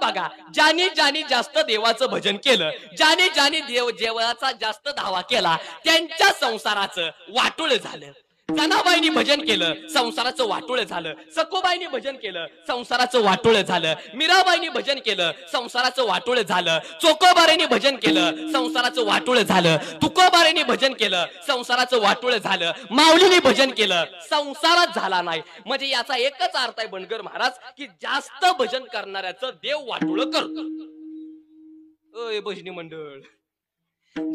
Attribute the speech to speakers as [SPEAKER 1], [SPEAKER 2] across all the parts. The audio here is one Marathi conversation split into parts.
[SPEAKER 1] बघा, ज्याने ज्याने जास्त देवाचं भजन केलं, ज्याने ज्याने देवाचा जास्त धावा केला, त्यांच्या संसाराचं वाटोळ झालं. जनाबाईंनी भजन केलं, संसाराचं वाटोळ झालं. सकोबाईंनी भजन केलं, संसाराचं वाटोळ झालं. मीराबाईंनी भजन केलं, संसाराचं वाटोळ झालं. चोकोबारेंनी भजन केलं, संसाराचं वाटोळ झालं. तुकोबारेंनी भजन केलं, संसाराचं वाटोळ झालं. माऊलीने भजन केलं, संसारात झाला नाही. म्हणजे याचा एकच अर्थ आहे बनगर महाराज, की जास्त भजन करणाऱ्याचं देव वाटोळ करतो. ओय भजनी मंडळ,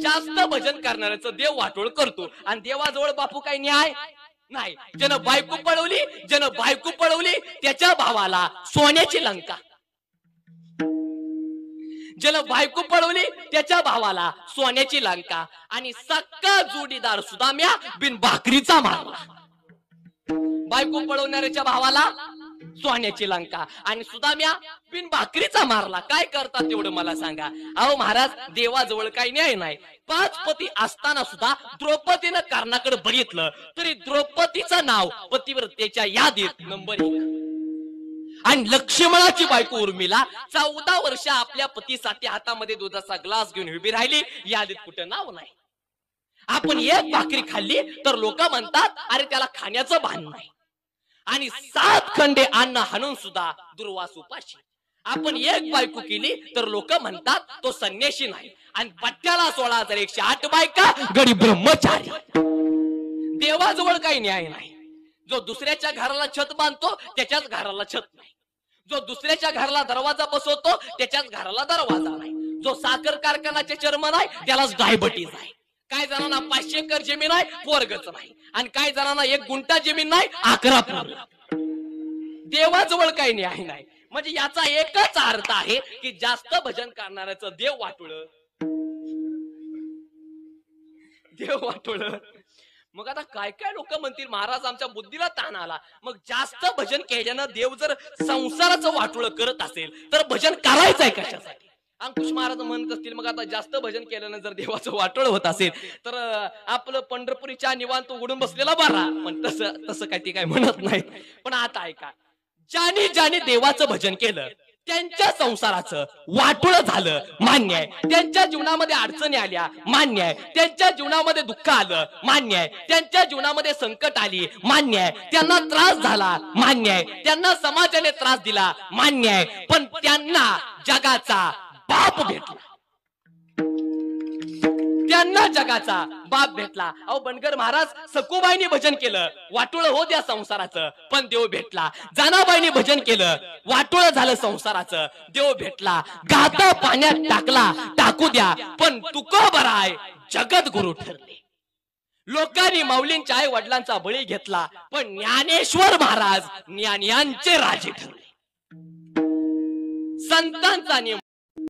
[SPEAKER 1] जास्त भजन करणाऱ्याचं देव वाटोळ करतो. आणि देवाजवळ बापू काही न्याय नाही. ज्यानं बायको पळवली त्याच्या भावाला सोन्याची लंका. ज्यानं बायको पळवली त्याच्या भावाला सोन्याची लंका. आणि सक्का जोडीदार सुदाम्या बिन भाकरीचा मारला. बायको पळवणाऱ्याच्या भावाला सोन्याची लंका आणि सुदाम्या बिन भाकरीचा मारला. काय करतात तेवढं मला सांगा. अहो महाराज, देवाजवळ काही न्याय नाही. 5 पती असताना सुद्धा द्रौपदीनं कर्णाकडे बघितलं तरी द्रौपदीचं नाव पतिव्रतेच्या यादीत नंबर 1. आणि लक्ष्मणाची बायको उर्मिला 14 वर्ष आपल्या पतीसाठी हातामध्ये दुधाचा ग्लास घेऊन उभी राहिली. यादीत कुठं नाव नाही. आपण एक भाकरी खाल्ली तर लोक म्हणतात अरे त्याला खाण्याचं भान नाही. आणि 7 खंडे अन्न हाणून सुद्धा दुर्वास उपाशी. आपण एक बायको केली तर लोक म्हणतात तो संन्यासी नाही. आणि पट्ट्याला 16,108 बायका गडी ब्रह्मचारी. देवाजवळ काही न्याय नाही. जो दुसऱ्याच्या घराला छत बांधतो त्याच्याच घराला छत नाही. जो दुसऱ्याच्या घराला दरवाजा बसवतो त्याच्याच घराला दरवाजा नाही. जो साखर कारखान्याचे चेअरमन आहे त्यालाच डायबिटीज आहे. काय जणांना 500 एकर जमीन आहे, पोरगच नाही. आणि काय जणांना 1 गुंठा जमीन नाही, 11 पोर. देवाजवळ काही न्याय नाही. म्हणजे याचा एकच अर्थ आहे की जास्त भजन करणाऱ्याचं देव वाटोळ. मग आता काय काय लोक म्हणतील महाराज आमच्या बुद्धीला ताण आला. मग जास्त भजन केल्यानं देव जर संसाराचं वाटोळ करत असेल तर भजन करायचंय कशासाठी? अंकुश महाराज म्हणत असतील मग आता जास्त भजन केल्यानं जर देवाचं वाटोळ होत असेल तर आपलं पंढरपुरीच्या निवांत उघडून बसलेला बरा. पण तसं काय ते काय म्हणत नाही. पण आता ऐका, ज्याने ज्याने देवाचं भजन केलं त्यांच्या संसाराचं वाटोळ झालं मान्य आहे. त्यांच्या जीवनामध्ये अडचणी आल्या मान्य आहे. त्यांच्या जीवनामध्ये दुःख आलं मान्य आहे. त्यांच्या जीवनामध्ये संकट आली मान्य आहे. त्यांना त्रास झाला मान्य आहे. त्यांना समाजाने त्रास दिला मान्य आहे. पण त्यांना जगाचा बाप भेटला. त्यांना जगाचा बाप भेटला. अहो बनगर महाराज, सकुबाईंनी भजन केलं, वाटोळ हो द्या संसाराचं, पण देव भेटला. जनाबाईंनी भजन केलं, वाटोळ झालं संसाराचं, देव भेटला. गाता पाण्यात टाकू द्या, पण तुकोबराय जगत गुरु ठरले. लोकांनी माऊलींच्या आई वडिलांचा बळी घेतला, पण ज्ञानेश्वर महाराज ज्ञानियांचे राजे ठरले. संतांचा नियम